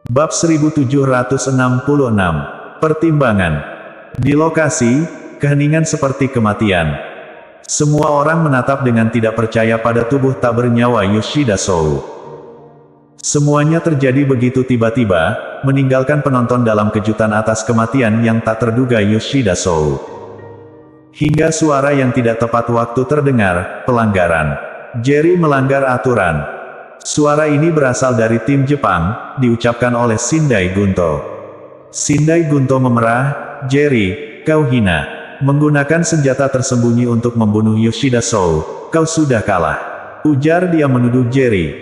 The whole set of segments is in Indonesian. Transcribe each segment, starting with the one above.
Bab 1766. Pertimbangan. Di lokasi, keheningan seperti kematian. Semua orang menatap dengan tidak percaya pada tubuh tak bernyawa Yoshida Sou. Semuanya terjadi begitu tiba-tiba, meninggalkan penonton dalam kejutan atas kematian yang tak terduga Yoshida Sou. Hingga suara yang tidak tepat waktu terdengar, pelanggaran. Jerry melanggar aturan. Suara ini berasal dari tim Jepang, diucapkan oleh Shindai Gunto. Shindai Gunto memerah, "Jerry, kau hina. Menggunakan senjata tersembunyi untuk membunuh Yoshida Sou, kau sudah kalah." Ujar dia menuduh Jerry.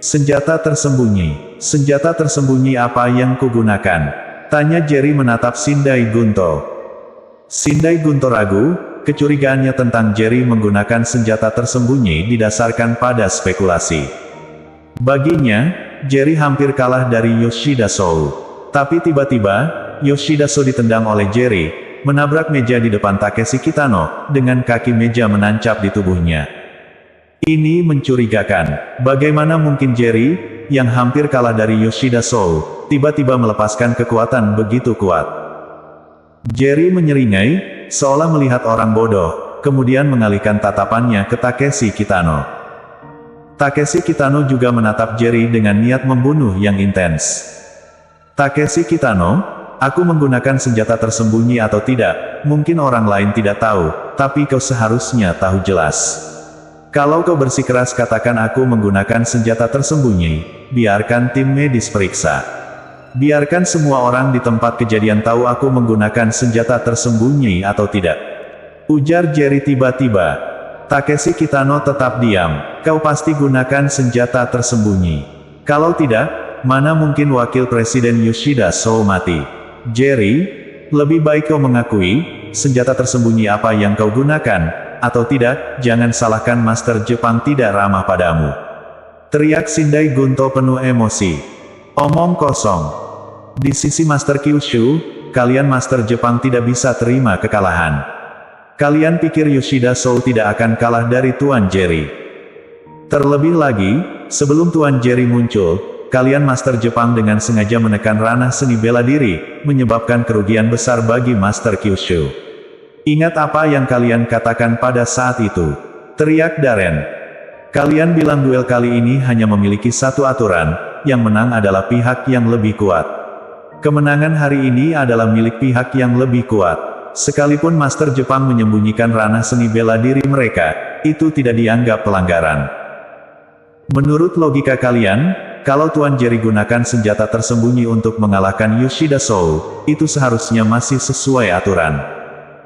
"Senjata tersembunyi? Senjata tersembunyi apa yang kugunakan?" tanya Jerry menatap Shindai Gunto. Shindai Gunto ragu, kecurigaannya tentang Jerry menggunakan senjata tersembunyi didasarkan pada spekulasi. Baginya, Jerry hampir kalah dari Yoshida Sou. Tapi tiba-tiba, Yoshida Sou ditendang oleh Jerry, menabrak meja di depan Takeshi Kitano, dengan kaki meja menancap di tubuhnya. Ini mencurigakan. Bagaimana mungkin Jerry, yang hampir kalah dari Yoshida Sou, tiba-tiba melepaskan kekuatan begitu kuat? Jerry menyeringai, seolah melihat orang bodoh, kemudian mengalihkan tatapannya ke Takeshi Kitano. Takeshi Kitano juga menatap Jerry dengan niat membunuh yang intens. "Takeshi Kitano, aku menggunakan senjata tersembunyi atau tidak, mungkin orang lain tidak tahu, tapi kau seharusnya tahu jelas. Kalau kau bersikeras katakan aku menggunakan senjata tersembunyi, biarkan tim medis periksa. Biarkan semua orang di tempat kejadian tahu aku menggunakan senjata tersembunyi atau tidak," ujar Jerry tiba-tiba. Takeshi Kitano tetap diam. "Kau pasti gunakan senjata tersembunyi. Kalau tidak, mana mungkin wakil presiden Yoshida Sou mati. Jerry, lebih baik kau mengakui, senjata tersembunyi apa yang kau gunakan, atau tidak, jangan salahkan Master Jepang tidak ramah padamu," teriak Shindai Gunto penuh emosi. "Omong kosong. Di sisi Master Kyushu, kalian Master Jepang tidak bisa terima kekalahan. Kalian pikir Yoshida Sou tidak akan kalah dari Tuan Jerry. Terlebih lagi, sebelum Tuan Jerry muncul, kalian Master Jepang dengan sengaja menekan ranah seni bela diri, menyebabkan kerugian besar bagi Master Kyushu. Ingat apa yang kalian katakan pada saat itu," teriak Darren. "Kalian bilang duel kali ini hanya memiliki satu aturan, yang menang adalah pihak yang lebih kuat. Kemenangan hari ini adalah milik pihak yang lebih kuat. Sekalipun Master Jepang menyembunyikan ranah seni bela diri mereka, itu tidak dianggap pelanggaran. Menurut logika kalian, kalau Tuan Jerry gunakan senjata tersembunyi untuk mengalahkan Yoshida Sou, itu seharusnya masih sesuai aturan.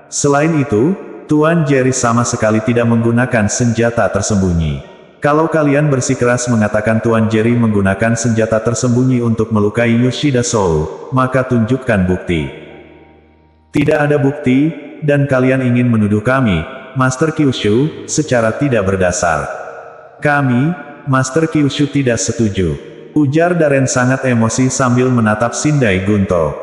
Selain itu, Tuan Jerry sama sekali tidak menggunakan senjata tersembunyi. Kalau kalian bersikeras mengatakan Tuan Jerry menggunakan senjata tersembunyi untuk melukai Yoshida Sou, maka tunjukkan bukti. Tidak ada bukti, dan kalian ingin menuduh kami, Master Kyushu, secara tidak berdasar. Kami, Master Kyushu tidak setuju," ujar Darren sangat emosi sambil menatap Shindai Gunto.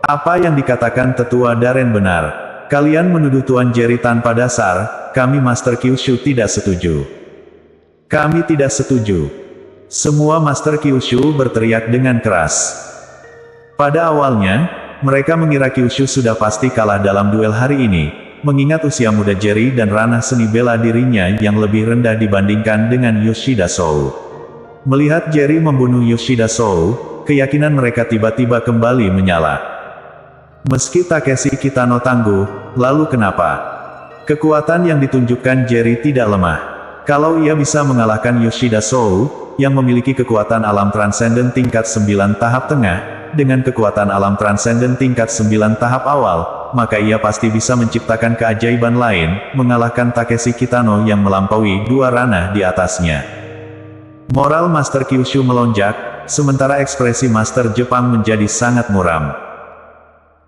"Apa yang dikatakan tetua Darren benar. Kalian menuduh Tuan Jerry tanpa dasar, kami Master Kyushu tidak setuju. Kami tidak setuju." Semua Master Kyushu berteriak dengan keras. Pada awalnya, mereka mengira Kyushu sudah pasti kalah dalam duel hari ini, mengingat usia muda Jerry dan ranah seni bela dirinya yang lebih rendah dibandingkan dengan Yoshida Sou. Melihat Jerry membunuh Yoshida Sou, keyakinan mereka tiba-tiba kembali menyala. Meski Takeshi Kitano tangguh, lalu kenapa? Kekuatan yang ditunjukkan Jerry tidak lemah. Kalau ia bisa mengalahkan Yoshida Sou, yang memiliki kekuatan alam transenden tingkat 9 tahap tengah, dengan kekuatan alam transenden tingkat 9 tahap awal, maka ia pasti bisa menciptakan keajaiban lain, mengalahkan Takeshi Kitano yang melampaui 2 ranah di atasnya. Moral Master Kyushu melonjak, sementara ekspresi Master Jepang menjadi sangat muram.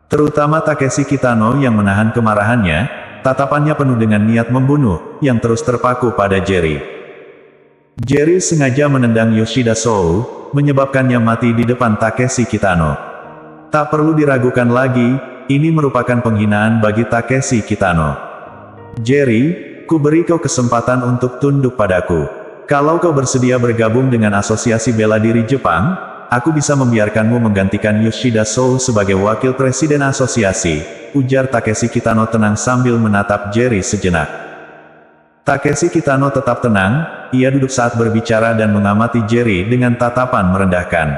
Terutama Takeshi Kitano yang menahan kemarahannya, tatapannya penuh dengan niat membunuh, yang terus terpaku pada Jerry. Jerry sengaja menendang Yoshida Sou, menyebabkannya mati di depan Takeshi Kitano. Tak perlu diragukan lagi, ini merupakan penghinaan bagi Takeshi Kitano. "Jerry, ku beri kau kesempatan untuk tunduk padaku. Kalau kau bersedia bergabung dengan Asosiasi Bela Diri Jepang, aku bisa membiarkanmu menggantikan Yoshida Sou sebagai wakil presiden asosiasi, ujar Takeshi Kitano tenang sambil menatap Jerry sejenak. Takeshi Kitano tetap tenang, ia duduk saat berbicara dan mengamati Jerry dengan tatapan merendahkan.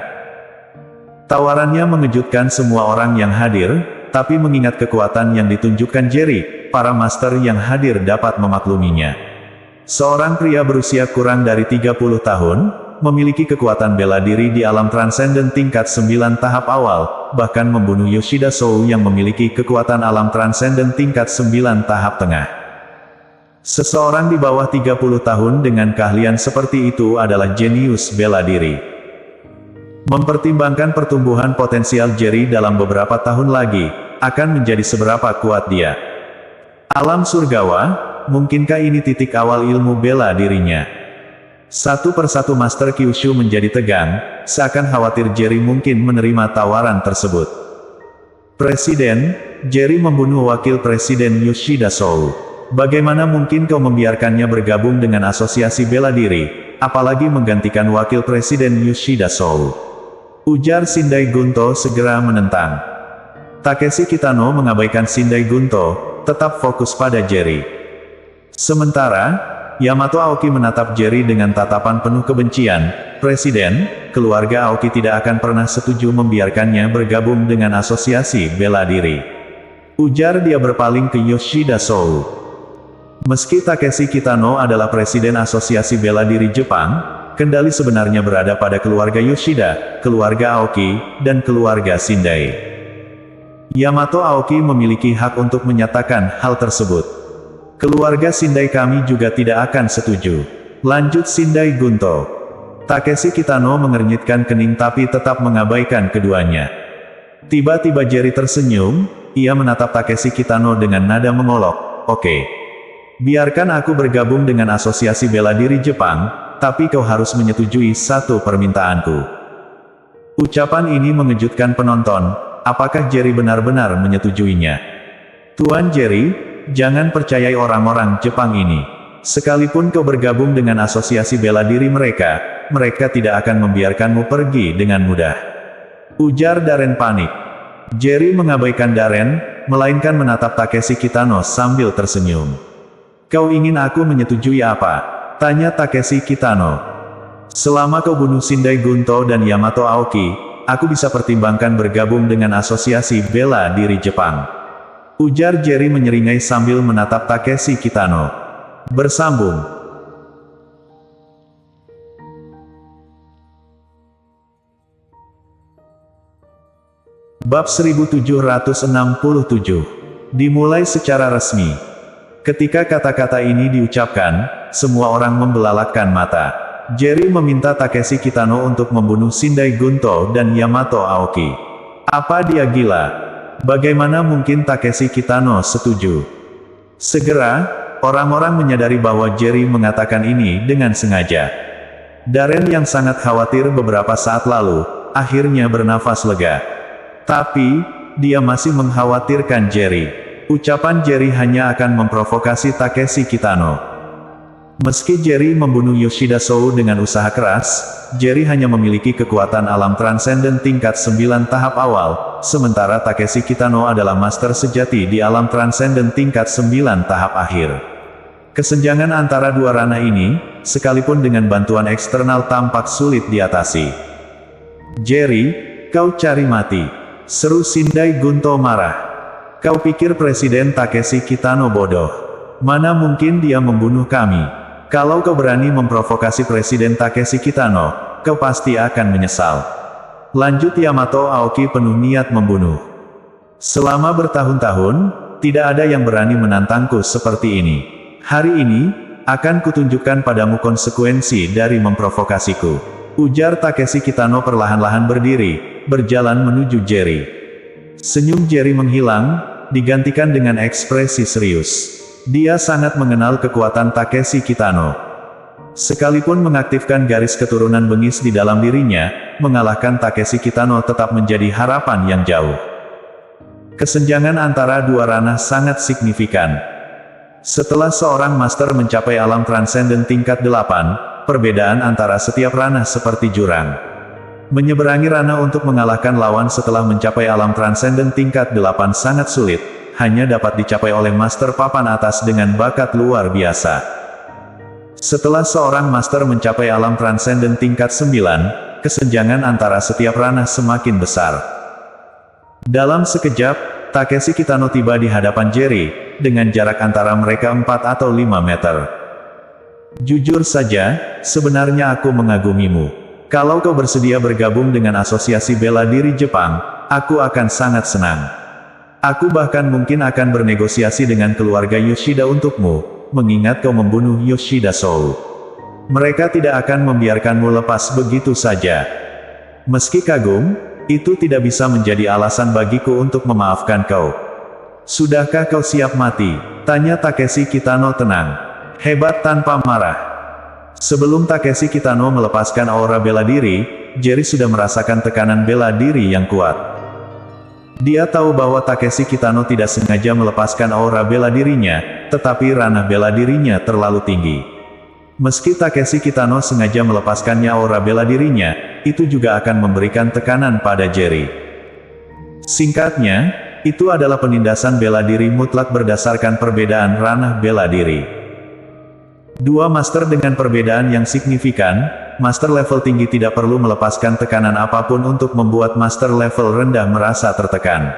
Tawarannya mengejutkan semua orang yang hadir, tapi mengingat kekuatan yang ditunjukkan Jerry, para master yang hadir dapat memakluminya. Seorang pria berusia kurang dari 30 tahun, memiliki kekuatan bela diri di alam transenden tingkat 9 tahap awal, bahkan membunuh Yoshida Sou yang memiliki kekuatan alam transenden tingkat 9 tahap tengah. Seseorang di bawah 30 tahun dengan keahlian seperti itu adalah jenius bela diri. Mempertimbangkan pertumbuhan potensial Jerry dalam beberapa tahun lagi, akan menjadi seberapa kuat dia. Alam surgawa, mungkinkah ini titik awal ilmu bela dirinya? Satu persatu Master Kyushu menjadi tegang, seakan khawatir Jerry mungkin menerima tawaran tersebut. Presiden, Jerry membunuh wakil presiden Yoshida Sou. Bagaimana mungkin kau membiarkannya bergabung dengan asosiasi bela diri, apalagi menggantikan wakil presiden Yoshida Sou? Ujar Shindai Gunto segera menentang. Takeshi Kitano mengabaikan Shindai Gunto, tetap fokus pada Jerry. Sementara, Yamato Aoki menatap Jerry dengan tatapan penuh kebencian. Presiden, keluarga Aoki tidak akan pernah setuju membiarkannya bergabung dengan asosiasi bela diri. Ujar dia berpaling ke Yoshida Sou. Meski Takeshi Kitano adalah presiden asosiasi bela diri Jepang, kendali sebenarnya berada pada keluarga Yoshida, keluarga Aoki, dan keluarga Shindai. Yamato Aoki memiliki hak untuk menyatakan hal tersebut. Keluarga Shindai kami juga tidak akan setuju. Lanjut Shindai Gunto. Takeshi Kitano mengernyitkan kening tapi tetap mengabaikan keduanya. Tiba-tiba Jerry tersenyum, ia menatap Takeshi Kitano dengan nada mengolok. Oke. Biarkan aku bergabung dengan asosiasi bela diri Jepang, tapi kau harus menyetujui satu permintaanku. Ucapan ini mengejutkan penonton, apakah Jerry benar-benar menyetujuinya? Tuan Jerry, jangan percayai orang-orang Jepang ini. Sekalipun kau bergabung dengan asosiasi bela diri mereka, mereka tidak akan membiarkanmu pergi dengan mudah. Ujar Darren panik. Jerry mengabaikan Darren, melainkan menatap Takeshi Kitano sambil tersenyum. Kau ingin aku menyetujui apa? Tanya Takeshi Kitano. Selama kau bunuh Shindai Gunto dan Yamato Aoki, aku bisa pertimbangkan bergabung dengan asosiasi bela diri Jepang. Ujar Jerry menyeringai sambil menatap Takeshi Kitano. Bersambung. Bab 1767. Dimulai secara resmi. Ketika kata-kata ini diucapkan, semua orang membelalakkan mata. Jerry meminta Takeshi Kitano untuk membunuh Shindai Gunto dan Yamato Aoki. Apa dia gila? Bagaimana mungkin Takeshi Kitano setuju? Segera, orang-orang menyadari bahwa Jerry mengatakan ini dengan sengaja. Darren yang sangat khawatir beberapa saat lalu, akhirnya bernafas lega. Tapi, dia masih mengkhawatirkan Jerry. Ucapan Jerry hanya akan memprovokasi Takeshi Kitano. Meski Jerry membunuh Yoshida Sou dengan usaha keras, Jerry hanya memiliki kekuatan alam transenden tingkat 9 tahap awal, sementara Takeshi Kitano adalah master sejati di alam transenden tingkat 9 tahap akhir. Kesenjangan antara dua ranah ini, sekalipun dengan bantuan eksternal tampak sulit diatasi. Jerry, kau cari mati. Seru Shindai Gunto marah. Kau pikir Presiden Takeshi Kitano bodoh? Mana mungkin dia membunuh kami? Kalau kau berani memprovokasi Presiden Takeshi Kitano, kau pasti akan menyesal. Lanjut Yamato Aoki penuh niat membunuh. Selama bertahun-tahun, tidak ada yang berani menantangku seperti ini. Hari ini, akan kutunjukkan padamu konsekuensi dari memprovokasiku. Ujar Takeshi Kitano perlahan-lahan berdiri, berjalan menuju Jerry. Senyum Jerry menghilang, digantikan dengan ekspresi serius. Dia sangat mengenal kekuatan Takeshi Kitano. Sekalipun mengaktifkan garis keturunan bengis di dalam dirinya, mengalahkan Takeshi Kitano tetap menjadi harapan yang jauh. Kesenjangan antara dua ranah sangat signifikan. Setelah seorang master mencapai alam transenden tingkat 8, perbedaan antara setiap ranah seperti jurang. Menyeberangi ranah untuk mengalahkan lawan setelah mencapai alam transenden tingkat 8 sangat sulit, hanya dapat dicapai oleh master papan atas dengan bakat luar biasa. Setelah seorang master mencapai alam transenden tingkat 9, kesenjangan antara setiap ranah semakin besar. Dalam sekejap, Takeshi Kitano tiba di hadapan Jerry, dengan jarak antara mereka 4 atau 5 meter. Jujur saja, sebenarnya aku mengagumimu. Kalau kau bersedia bergabung dengan Asosiasi Bela Diri Jepang, aku akan sangat senang. Aku bahkan mungkin akan bernegosiasi dengan keluarga Yoshida untukmu, mengingat kau membunuh Yoshida Sou. Mereka tidak akan membiarkanmu lepas begitu saja. Meski kagum, itu tidak bisa menjadi alasan bagiku untuk memaafkan kau. Sudahkah kau siap mati? Tanya Takeshi Kitano tenang. Hebat tanpa marah. Sebelum Takeshi Kitano melepaskan aura bela diri, Jerry sudah merasakan tekanan bela diri yang kuat. Dia tahu bahwa Takeshi Kitano tidak sengaja melepaskan aura bela dirinya, tetapi ranah bela dirinya terlalu tinggi. Meski Takeshi Kitano sengaja melepaskannya aura bela dirinya, itu juga akan memberikan tekanan pada Jerry. Singkatnya, itu adalah penindasan bela diri mutlak berdasarkan perbedaan ranah bela diri. Dua master dengan perbedaan yang signifikan, master level tinggi tidak perlu melepaskan tekanan apapun untuk membuat master level rendah merasa tertekan.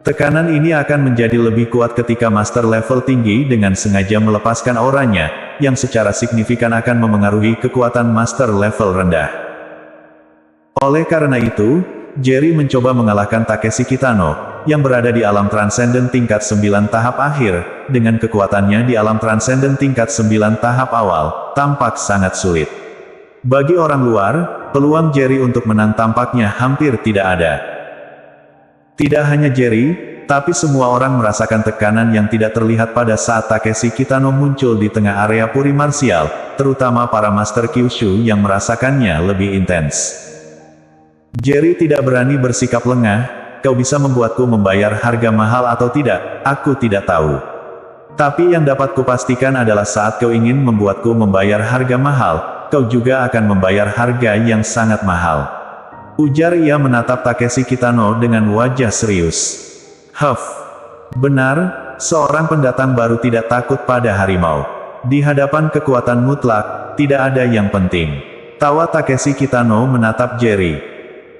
Tekanan ini akan menjadi lebih kuat ketika master level tinggi dengan sengaja melepaskan auranya, yang secara signifikan akan memengaruhi kekuatan master level rendah. Oleh karena itu, Jerry mencoba mengalahkan Takeshi Kitano, yang berada di alam transenden tingkat 9 tahap akhir, dengan kekuatannya di alam transenden tingkat 9 tahap awal, tampak sangat sulit. Bagi orang luar, peluang Jerry untuk menang tampaknya hampir tidak ada. Tidak hanya Jerry, tapi semua orang merasakan tekanan yang tidak terlihat pada saat Takeshi Kitano muncul di tengah area puri marsial, terutama para master Kyushu yang merasakannya lebih intens. Jerry tidak berani bersikap lengah. Kau bisa membuatku membayar harga mahal atau tidak, aku tidak tahu. Tapi yang dapat kupastikan adalah saat kau ingin membuatku membayar harga mahal, kau juga akan membayar harga yang sangat mahal. Ujar ia menatap Takeshi Kitano dengan wajah serius. Huff. Benar, seorang pendatang baru tidak takut pada harimau. Di hadapan kekuatan mutlak, tidak ada yang penting. Tawa Takeshi Kitano menatap Jerry.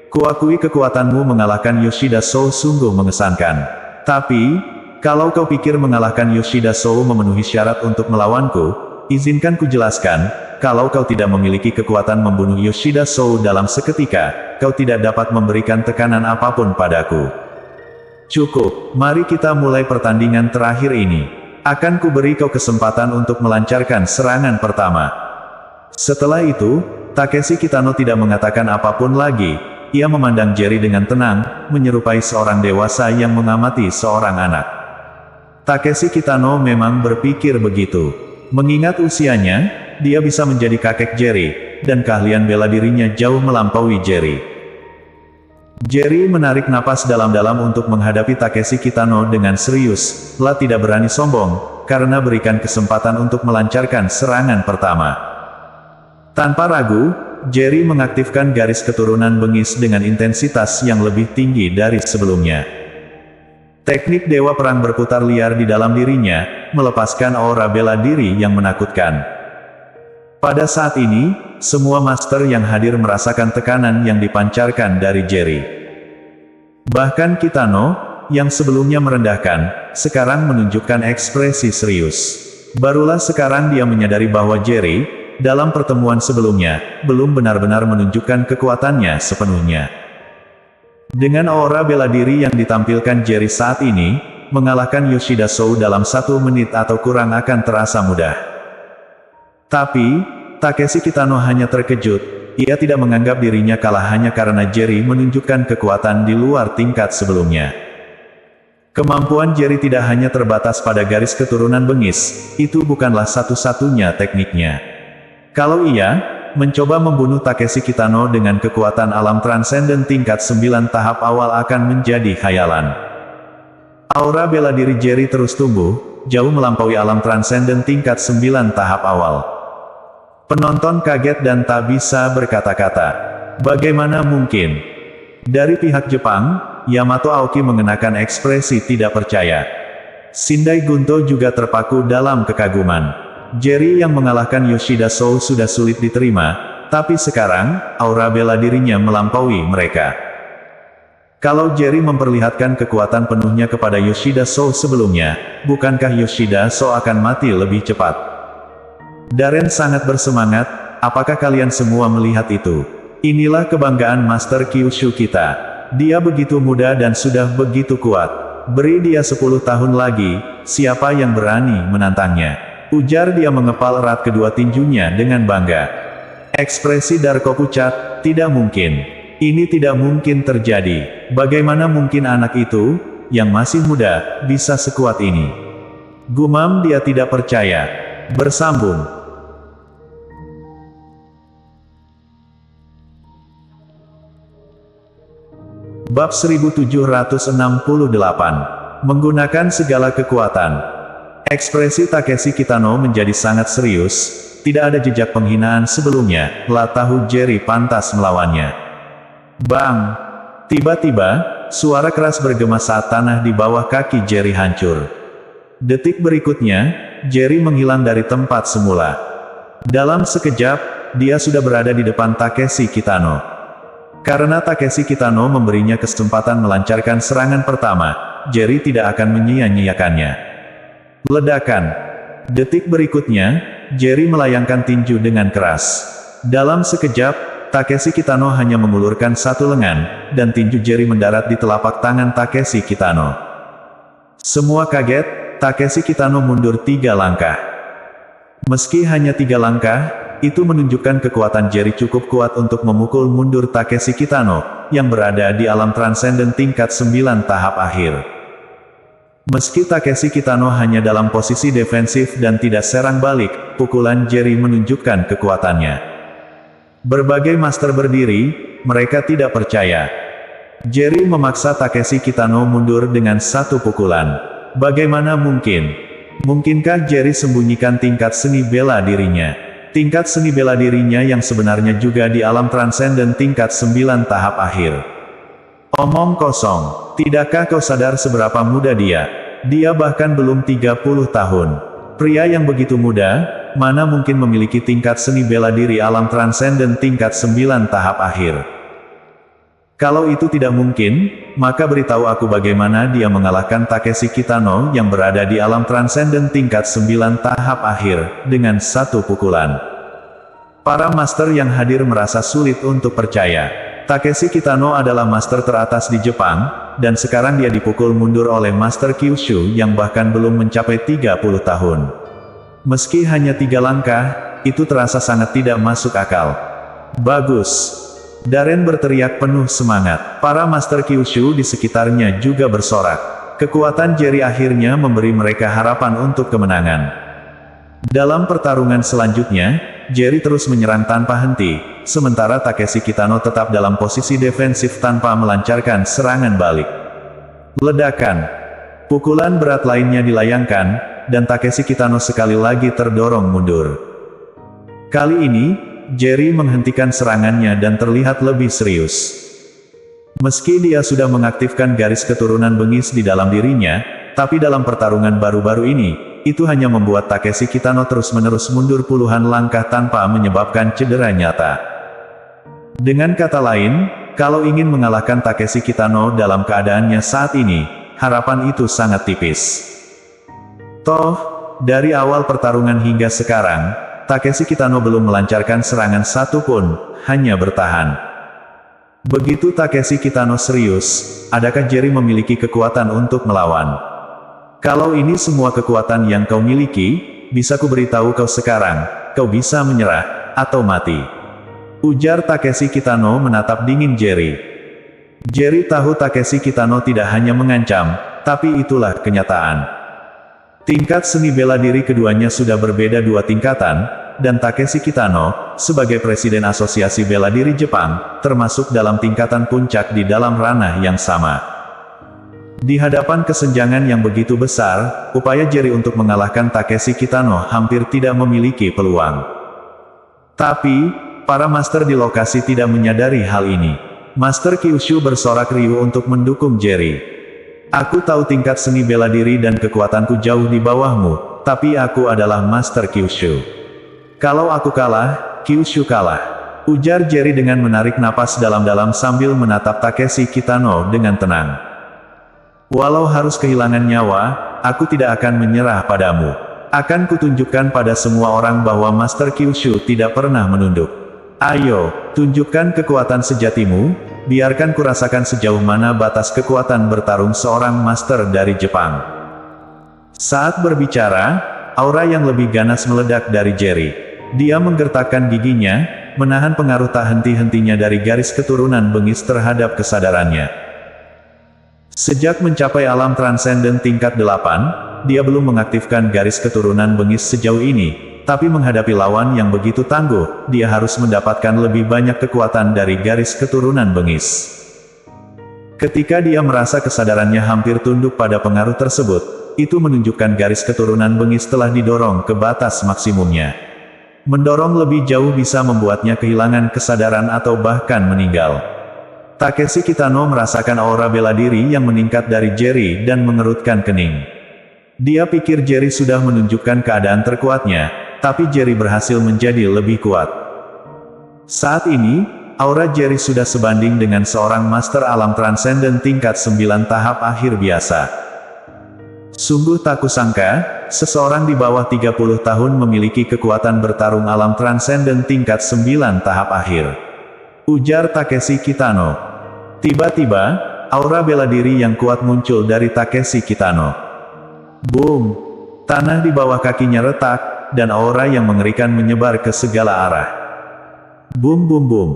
Kuakui kekuatanmu mengalahkan Yoshida Sou sungguh mengesankan. Tapi, kalau kau pikir mengalahkan Yoshida Sou memenuhi syarat untuk melawanku, izinkan ku jelaskan, kalau kau tidak memiliki kekuatan membunuh Yoshida Sou dalam seketika, kau tidak dapat memberikan tekanan apapun padaku. Cukup, mari kita mulai pertandingan terakhir ini. Akan ku beri kau kesempatan untuk melancarkan serangan pertama. Setelah itu, Takeshi Kitano tidak mengatakan apapun lagi. Ia memandang Jerry dengan tenang, menyerupai seorang dewasa yang mengamati seorang anak. Takeshi Kitano memang berpikir begitu. Mengingat usianya, dia bisa menjadi kakek Jerry, dan keahlian bela dirinya jauh melampaui Jerry. Jerry menarik napas dalam-dalam untuk menghadapi Takeshi Kitano dengan serius, lah tidak berani sombong, karena berikan kesempatan untuk melancarkan serangan pertama. Tanpa ragu, Jerry mengaktifkan garis keturunan bengis dengan intensitas yang lebih tinggi dari sebelumnya. Teknik Dewa Perang berputar liar di dalam dirinya, melepaskan aura bela diri yang menakutkan. Pada saat ini, semua master yang hadir merasakan tekanan yang dipancarkan dari Jerry. Bahkan Kitano, yang sebelumnya merendahkan, sekarang menunjukkan ekspresi serius. Barulah sekarang dia menyadari bahwa Jerry, dalam pertemuan sebelumnya, belum benar-benar menunjukkan kekuatannya sepenuhnya. Dengan aura bela diri yang ditampilkan Jerry saat ini, mengalahkan Yoshida Sou dalam 1 menit atau kurang akan terasa mudah. Tapi, Takeshi Kitano hanya terkejut, ia tidak menganggap dirinya kalah hanya karena Jerry menunjukkan kekuatan di luar tingkat sebelumnya. Kemampuan Jerry tidak hanya terbatas pada garis keturunan bengis, itu bukanlah satu-satunya tekniknya. Kalau ia mencoba membunuh Takeshi Kitano dengan kekuatan alam transenden tingkat 9 tahap awal akan menjadi khayalan. Aura bela diri Jerry terus tumbuh, jauh melampaui alam transenden tingkat 9 tahap awal. Penonton kaget dan tak bisa berkata-kata. Bagaimana mungkin? Dari pihak Jepang, Yamato Aoki mengenakan ekspresi tidak percaya. Shindai Gunto juga terpaku dalam kekaguman. Jerry yang mengalahkan Yoshida Sou sudah sulit diterima, tapi sekarang, aura bela dirinya melampaui mereka. Kalau Jerry memperlihatkan kekuatan penuhnya kepada Yoshida Sou sebelumnya, bukankah Yoshida Sou akan mati lebih cepat? Darren sangat bersemangat, apakah kalian semua melihat itu? Inilah kebanggaan Master Kyushu kita. Dia begitu muda dan sudah begitu kuat. Beri dia 10 tahun lagi, siapa yang berani menantangnya? Ujar dia mengepal erat kedua tinjunya dengan bangga. Ekspresi Darko pucat, tidak mungkin. Ini tidak mungkin terjadi. Bagaimana mungkin anak itu, yang masih muda, bisa sekuat ini? Gumam dia tidak percaya. Bersambung. Bab 1768. Menggunakan segala kekuatan. Ekspresi Takeshi Kitano menjadi sangat serius, tidak ada jejak penghinaan sebelumnya, lah tahu Jerry pantas melawannya. Bang! Tiba-tiba, suara keras bergema saat tanah di bawah kaki Jerry hancur. Detik berikutnya, Jerry menghilang dari tempat semula. Dalam sekejap, dia sudah berada di depan Takeshi Kitano. Karena Takeshi Kitano memberinya kesempatan melancarkan serangan pertama, Jerry tidak akan menyia-nyiakannya. Ledakan. Detik berikutnya, Jerry melayangkan tinju dengan keras. Dalam sekejap, Takeshi Kitano hanya mengulurkan satu lengan, dan tinju Jerry mendarat di telapak tangan Takeshi Kitano. Semua kaget, Takeshi Kitano mundur 3 langkah. Meski hanya 3 langkah, itu menunjukkan kekuatan Jerry cukup kuat untuk memukul mundur Takeshi Kitano, yang berada di alam transenden tingkat 9 tahap akhir. Meski Takeshi Kitano hanya dalam posisi defensif dan tidak serang balik, pukulan Jerry menunjukkan kekuatannya. Berbagai master berdiri, mereka tidak percaya. Jerry memaksa Takeshi Kitano mundur dengan satu pukulan. Bagaimana mungkin? Mungkinkah Jerry sembunyikan tingkat seni bela dirinya? Tingkat seni bela dirinya yang sebenarnya juga di alam transenden tingkat 9 tahap akhir. Omong kosong, tidakkah kau sadar seberapa muda dia? Dia bahkan belum 30 tahun. Pria yang begitu muda, mana mungkin memiliki tingkat seni bela diri alam transenden tingkat 9 tahap akhir? Kalau itu tidak mungkin, maka beritahu aku bagaimana dia mengalahkan Takeshi Kitano yang berada di alam transenden tingkat 9 tahap akhir, dengan satu pukulan. Para master yang hadir merasa sulit untuk percaya. Takeshi Kitano adalah master teratas di Jepang, dan sekarang dia dipukul mundur oleh Master Kyushu yang bahkan belum mencapai 30 tahun. Meski hanya 3 langkah, itu terasa sangat tidak masuk akal. Bagus! Darren berteriak penuh semangat. Para Master Kyushu di sekitarnya juga bersorak. Kekuatan Jerry akhirnya memberi mereka harapan untuk kemenangan. Dalam pertarungan selanjutnya, Jerry terus menyerang tanpa henti, sementara Takeshi Kitano tetap dalam posisi defensif tanpa melancarkan serangan balik. Ledakan. Pukulan berat lainnya dilayangkan, dan Takeshi Kitano sekali lagi terdorong mundur. Kali ini, Jerry menghentikan serangannya dan terlihat lebih serius. Meski dia sudah mengaktifkan garis keturunan bengis di dalam dirinya, tapi dalam pertarungan baru-baru ini, itu hanya membuat Takeshi Kitano terus-menerus mundur puluhan langkah tanpa menyebabkan cedera nyata. Dengan kata lain, kalau ingin mengalahkan Takeshi Kitano dalam keadaannya saat ini, harapan itu sangat tipis. Toh, dari awal pertarungan hingga sekarang, Takeshi Kitano belum melancarkan serangan satu pun, hanya bertahan. Begitu Takeshi Kitano serius, adakah Jerry memiliki kekuatan untuk melawan? Kalau ini semua kekuatan yang kau miliki, bisa ku beritahu kau sekarang, kau bisa menyerah, atau mati. Ujar Takeshi Kitano menatap dingin Jerry. Jerry tahu Takeshi Kitano tidak hanya mengancam, tapi itulah kenyataan. Tingkat seni bela diri keduanya sudah berbeda 2 tingkatan, dan Takeshi Kitano, sebagai Presiden Asosiasi Bela Diri Jepang, termasuk dalam tingkatan puncak di dalam ranah yang sama. Di hadapan kesenjangan yang begitu besar, upaya Jerry untuk mengalahkan Takeshi Kitano hampir tidak memiliki peluang. Tapi, Para master di lokasi tidak menyadari hal ini. Master Kyushu bersorak riuh untuk mendukung Jerry. Aku tahu tingkat seni bela diri dan kekuatanku jauh di bawahmu, tapi aku adalah Master Kyushu. Kalau aku kalah, Kyushu kalah. Ujar Jerry dengan menarik napas dalam-dalam sambil menatap Takeshi Kitano dengan tenang. Walau harus kehilangan nyawa, aku tidak akan menyerah padamu. Akan kutunjukkan pada semua orang bahwa Master Kyushu tidak pernah menunduk. Ayo, tunjukkan kekuatan sejatimu, biarkan kurasakan sejauh mana batas kekuatan bertarung seorang master dari Jepang. Saat berbicara, aura yang lebih ganas meledak dari Jerry. Dia menggertakkan giginya, menahan pengaruh tak henti-hentinya dari garis keturunan bengis terhadap kesadarannya. Sejak mencapai alam transenden tingkat 8, dia belum mengaktifkan garis keturunan bengis sejauh ini. Tapi menghadapi lawan yang begitu tangguh, dia harus mendapatkan lebih banyak kekuatan dari garis keturunan bengis. Ketika dia merasa kesadarannya hampir tunduk pada pengaruh tersebut, itu menunjukkan garis keturunan bengis telah didorong ke batas maksimumnya. Mendorong lebih jauh bisa membuatnya kehilangan kesadaran atau bahkan meninggal. Takeshi Kitano merasakan aura bela diri yang meningkat dari Jerry dan mengerutkan kening. Dia pikir Jerry sudah menunjukkan keadaan terkuatnya, tapi Jerry berhasil menjadi lebih kuat. Saat ini, aura Jerry sudah sebanding dengan seorang master alam transenden tingkat 9 tahap akhir biasa. Sungguh tak kusangka, seseorang di bawah 30 tahun memiliki kekuatan bertarung alam transenden tingkat 9 tahap akhir. Ujar Takeshi Kitano. Tiba-tiba, aura bela diri yang kuat muncul dari Takeshi Kitano. Boom! Tanah di bawah kakinya retak, dan aura yang mengerikan menyebar ke segala arah. Boom boom boom.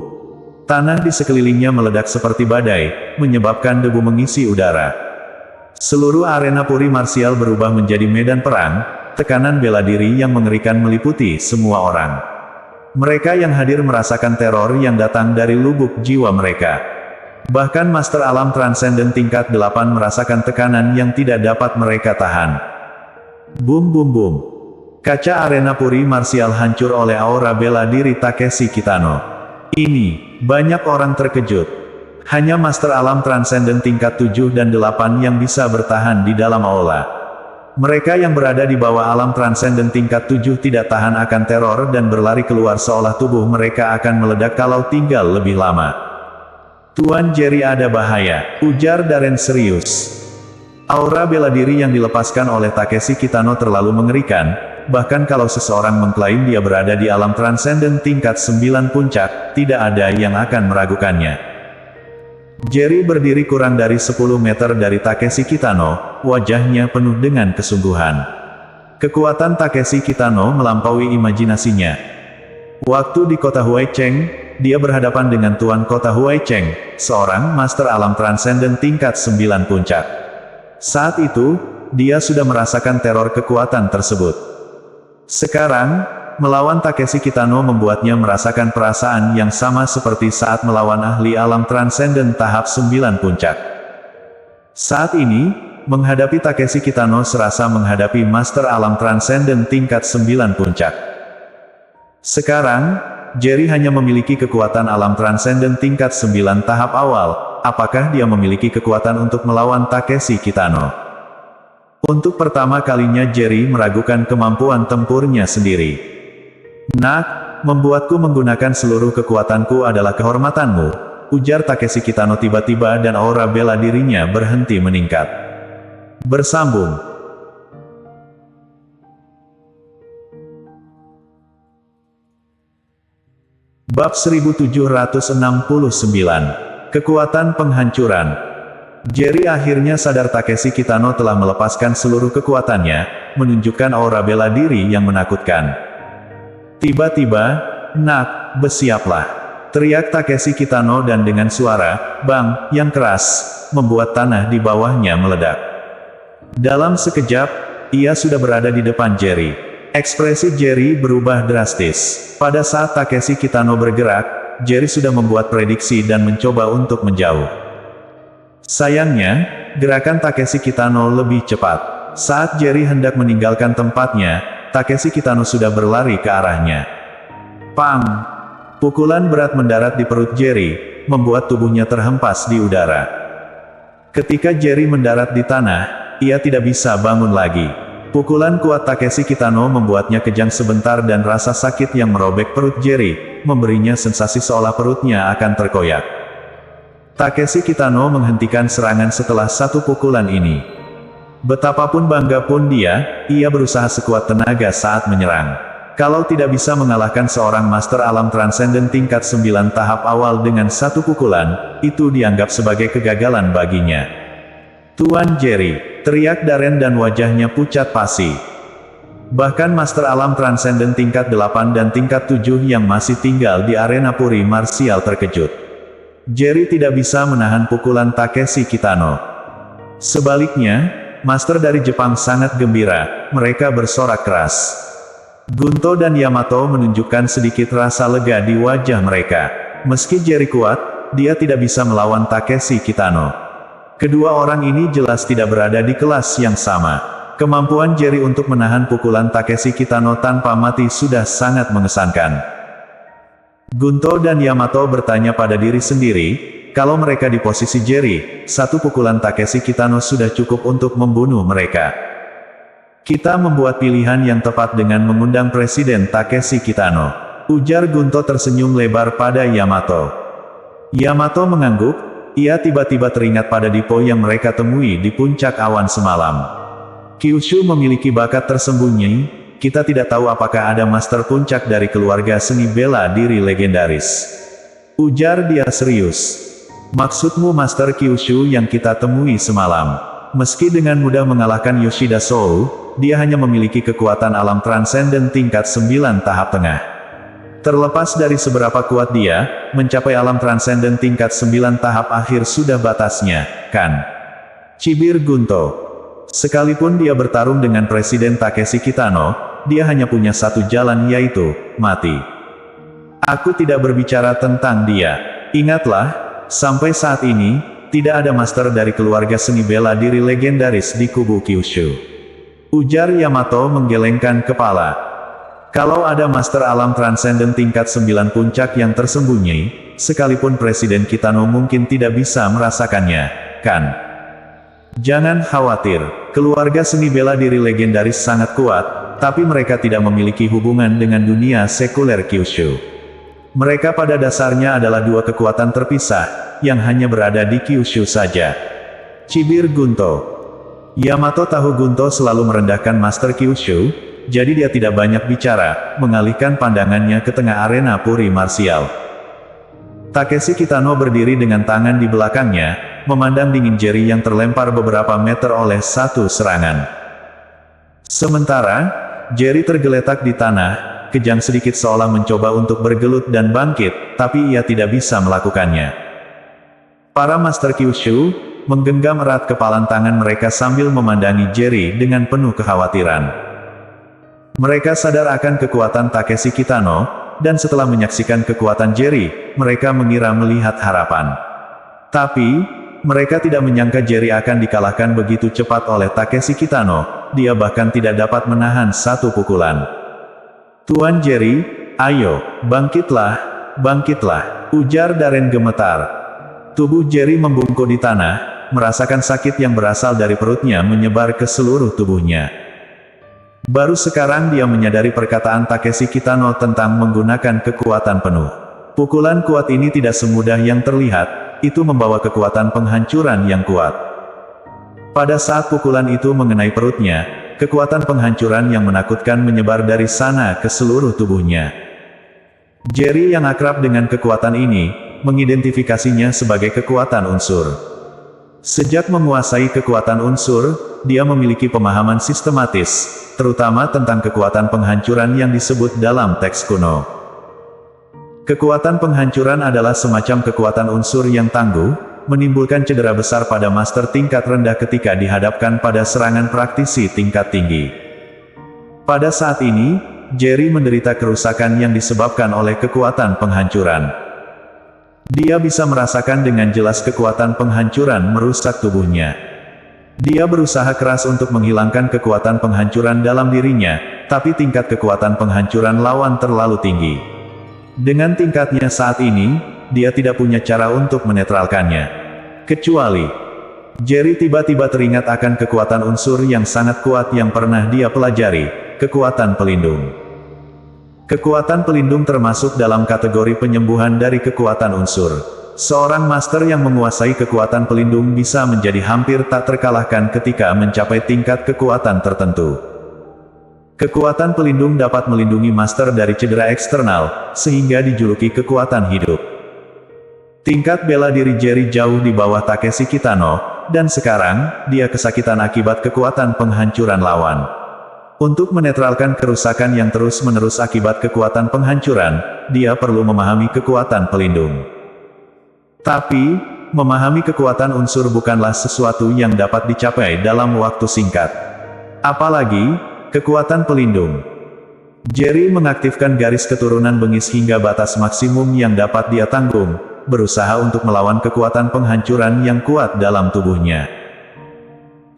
Tanah di sekelilingnya meledak seperti badai, menyebabkan debu mengisi udara. Seluruh arena puri marsial berubah menjadi medan perang, tekanan bela diri yang mengerikan meliputi semua orang. Mereka yang hadir merasakan teror yang datang dari lubuk jiwa mereka. Bahkan Master Alam Transenden tingkat 8 merasakan tekanan yang tidak dapat mereka tahan. Boom boom boom. Kaca arena puri marsial hancur oleh aura bela diri Takeshi Kitano. Ini, banyak orang terkejut. Hanya Master Alam Transenden tingkat 7 dan 8 yang bisa bertahan di dalam aula. Mereka yang berada di bawah alam transenden tingkat 7 tidak tahan akan teror dan berlari keluar seolah tubuh mereka akan meledak kalau tinggal lebih lama. Tuan Jerry ada bahaya, ujar Darren serius. Aura bela diri yang dilepaskan oleh Takeshi Kitano terlalu mengerikan. Bahkan kalau seseorang mengklaim dia berada di alam transenden tingkat 9 puncak, tidak ada yang akan meragukannya. Jerry berdiri kurang dari 10 meter dari Takeshi Kitano, wajahnya penuh dengan kesungguhan. Kekuatan Takeshi Kitano melampaui imajinasinya. Waktu di kota Huaicheng, dia berhadapan dengan Tuan Kota Huaicheng, seorang master alam transenden tingkat 9 puncak. Saat itu, dia sudah merasakan teror kekuatan tersebut. Sekarang, melawan Takeshi Kitano membuatnya merasakan perasaan yang sama seperti saat melawan ahli alam transenden tahap 9 puncak. Saat ini, menghadapi Takeshi Kitano serasa menghadapi master alam transenden tingkat 9 puncak. Sekarang, Jerry hanya memiliki kekuatan alam transenden tingkat 9 tahap awal. Apakah dia memiliki kekuatan untuk melawan Takeshi Kitano? Untuk pertama kalinya Jerry meragukan kemampuan tempurnya sendiri. Nak, membuatku menggunakan seluruh kekuatanku adalah kehormatanmu, ujar Takeshi Kitano tiba-tiba dan aura bela dirinya berhenti meningkat. Bersambung. Bab 1769. Kekuatan penghancuran. Jerry akhirnya sadar Takeshi Kitano telah melepaskan seluruh kekuatannya, menunjukkan aura bela diri yang menakutkan. Tiba-tiba, "Nak, bersiaplah!" teriak Takeshi Kitano dan dengan suara "bang" yang keras, membuat tanah di bawahnya meledak. Dalam sekejap, ia sudah berada di depan Jerry. Ekspresi Jerry berubah drastis. Pada saat Takeshi Kitano bergerak, Jerry sudah membuat prediksi dan mencoba untuk menjauh. Sayangnya, gerakan Takeshi Kitano lebih cepat. Saat Jerry hendak meninggalkan tempatnya, Takeshi Kitano sudah berlari ke arahnya. Pang! Pukulan berat mendarat di perut Jerry, membuat tubuhnya terhempas di udara. Ketika Jerry mendarat di tanah, ia tidak bisa bangun lagi. Pukulan kuat Takeshi Kitano membuatnya kejang sebentar dan rasa sakit yang merobek perut Jerry, memberinya sensasi seolah perutnya akan terkoyak. Takeshi Kitano menghentikan serangan setelah satu pukulan ini. Betapapun bangga pun ia berusaha sekuat tenaga saat menyerang. Kalau tidak bisa mengalahkan seorang Master Alam Transenden tingkat 9 tahap awal dengan satu pukulan, itu dianggap sebagai kegagalan baginya. Tuan Jerry, teriak Darren dan wajahnya pucat pasi. Bahkan Master Alam Transenden tingkat 8 dan tingkat 7 yang masih tinggal di arena puri marsial terkejut. Jerry tidak bisa menahan pukulan Takeshi Kitano. Sebaliknya, Master dari Jepang sangat gembira, mereka bersorak keras. Gunto dan Yamato menunjukkan sedikit rasa lega di wajah mereka. Meski Jerry kuat, dia tidak bisa melawan Takeshi Kitano. Kedua orang ini jelas tidak berada di kelas yang sama. Kemampuan Jerry untuk menahan pukulan Takeshi Kitano tanpa mati sudah sangat mengesankan. Gunto dan Yamato bertanya pada diri sendiri, kalau mereka di posisi Jerry, satu pukulan Takeshi Kitano sudah cukup untuk membunuh mereka. Kita membuat pilihan yang tepat dengan mengundang Presiden Takeshi Kitano, ujar Gunto tersenyum lebar pada Yamato. Yamato mengangguk, ia tiba-tiba teringat pada Dipo yang mereka temui di puncak awan semalam. Kyushu memiliki bakat tersembunyi, kita tidak tahu apakah ada master puncak dari keluarga seni bela diri legendaris. Ujar dia serius. Maksudmu Master Kyushu yang kita temui semalam? Meski dengan mudah mengalahkan Yoshida Sou, dia hanya memiliki kekuatan alam transenden tingkat 9 tahap tengah. Terlepas dari seberapa kuat dia, mencapai alam transenden tingkat 9 tahap akhir sudah batasnya, kan? Cibir Gunto. Sekalipun dia bertarung dengan Presiden Takeshi Kitano, dia hanya punya satu jalan yaitu, mati. Aku tidak berbicara tentang dia. Ingatlah, sampai saat ini, tidak ada master dari keluarga seni bela diri legendaris di kubu Kyushu. Ujar Yamato menggelengkan kepala. Kalau ada master alam transenden tingkat 9 puncak yang tersembunyi, sekalipun Presiden Kitano mungkin tidak bisa merasakannya, kan? Jangan khawatir, keluarga seni bela diri legendaris sangat kuat, tapi mereka tidak memiliki hubungan dengan dunia sekuler Kyushu. Mereka pada dasarnya adalah dua kekuatan terpisah, yang hanya berada di Kyushu saja. Cibir Gunto. Yamato tahu Gunto selalu merendahkan Master Kyushu, jadi dia tidak banyak bicara, mengalihkan pandangannya ke tengah arena puri marsial. Takeshi Kitano berdiri dengan tangan di belakangnya, memandang dingin Jerry yang terlempar beberapa meter oleh satu serangan. Sementara, Jerry tergeletak di tanah, kejang sedikit seolah mencoba untuk bergelut dan bangkit, tapi ia tidak bisa melakukannya. Para Master Kyushu menggenggam erat kepalan tangan mereka sambil memandangi Jerry dengan penuh kekhawatiran. Mereka sadar akan kekuatan Takeshi Kitano, dan setelah menyaksikan kekuatan Jerry, mereka mengira melihat harapan. Tapi, mereka tidak menyangka Jerry akan dikalahkan begitu cepat oleh Takeshi Kitano, dia bahkan tidak dapat menahan satu pukulan. Tuan Jerry, ayo, bangkitlah, ujar Darren gemetar. Tubuh Jerry membungkuk di tanah, merasakan sakit yang berasal dari perutnya menyebar ke seluruh tubuhnya. Baru sekarang dia menyadari perkataan Takeshi Kitano tentang menggunakan kekuatan penuh. Pukulan kuat ini tidak semudah yang terlihat, itu membawa kekuatan penghancuran yang kuat. Pada saat pukulan itu mengenai perutnya, kekuatan penghancuran yang menakutkan menyebar dari sana ke seluruh tubuhnya. Jerry yang akrab dengan kekuatan ini, mengidentifikasinya sebagai kekuatan unsur. Sejak menguasai kekuatan unsur, dia memiliki pemahaman sistematis, terutama tentang kekuatan penghancuran yang disebut dalam teks kuno. Kekuatan penghancuran adalah semacam kekuatan unsur yang tangguh, menimbulkan cedera besar pada master tingkat rendah ketika dihadapkan pada serangan praktisi tingkat tinggi. Pada saat ini, Jerry menderita kerusakan yang disebabkan oleh kekuatan penghancuran. Dia bisa merasakan dengan jelas kekuatan penghancuran merusak tubuhnya. Dia berusaha keras untuk menghilangkan kekuatan penghancuran dalam dirinya, tapi tingkat kekuatan penghancuran lawan terlalu tinggi. Dengan tingkatnya saat ini, dia tidak punya cara untuk menetralkannya. Kecuali, Jerry tiba-tiba teringat akan kekuatan unsur yang sangat kuat yang pernah dia pelajari, kekuatan pelindung. Kekuatan pelindung termasuk dalam kategori penyembuhan dari kekuatan unsur. Seorang master yang menguasai kekuatan pelindung bisa menjadi hampir tak terkalahkan ketika mencapai tingkat kekuatan tertentu. Kekuatan pelindung dapat melindungi master dari cedera eksternal, sehingga dijuluki kekuatan hidup. Tingkat bela diri Jerry jauh di bawah Takeshi Kitano, dan sekarang, dia kesakitan akibat kekuatan penghancuran lawan. Untuk menetralkan kerusakan yang terus-menerus akibat kekuatan penghancuran, dia perlu memahami kekuatan pelindung. Tapi, memahami kekuatan unsur bukanlah sesuatu yang dapat dicapai dalam waktu singkat. Apalagi, kekuatan pelindung. Jerry mengaktifkan garis keturunan bengis hingga batas maksimum yang dapat dia tanggung, berusaha untuk melawan kekuatan penghancuran yang kuat dalam tubuhnya.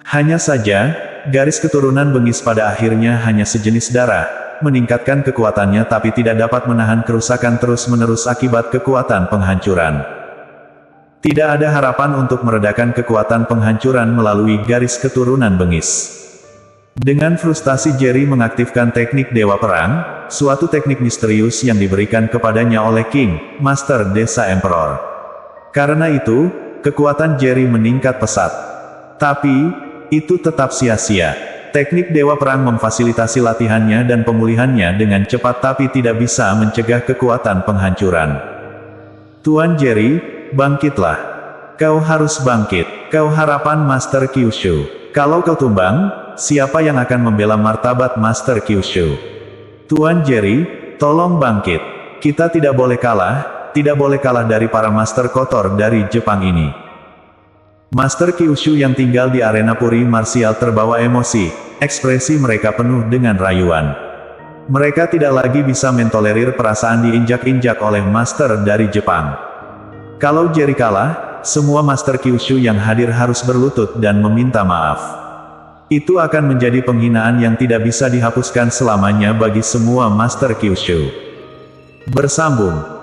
Hanya saja, garis keturunan bengis pada akhirnya hanya sejenis darah, meningkatkan kekuatannya tapi tidak dapat menahan kerusakan terus-menerus akibat kekuatan penghancuran. Tidak ada harapan untuk meredakan kekuatan penghancuran melalui garis keturunan bengis. Dengan frustasi Jerry mengaktifkan teknik Dewa Perang, suatu teknik misterius yang diberikan kepadanya oleh King, Master Desa Emperor. Karena itu, kekuatan Jerry meningkat pesat. Tapi, itu tetap sia-sia. Teknik Dewa Perang memfasilitasi latihannya dan pemulihannya dengan cepat tapi tidak bisa mencegah kekuatan penghancuran. Tuan Jerry, bangkitlah. Kau harus bangkit. Kau harapan Master Kyushu. Kalau kau tumbang, siapa yang akan membela martabat Master Kyushu? Tuan Jerry, tolong bangkit. Kita tidak boleh kalah dari para master kotor dari Jepang ini. Master Kyushu yang tinggal di arena puri marsial terbawa emosi, ekspresi mereka penuh dengan rayuan. Mereka tidak lagi bisa mentolerir perasaan diinjak-injak oleh master dari Jepang. Kalau Jerry kalah, semua Master Kyushu yang hadir harus berlutut dan meminta maaf. Itu akan menjadi penghinaan yang tidak bisa dihapuskan selamanya bagi semua Master Kyushu. Bersambung.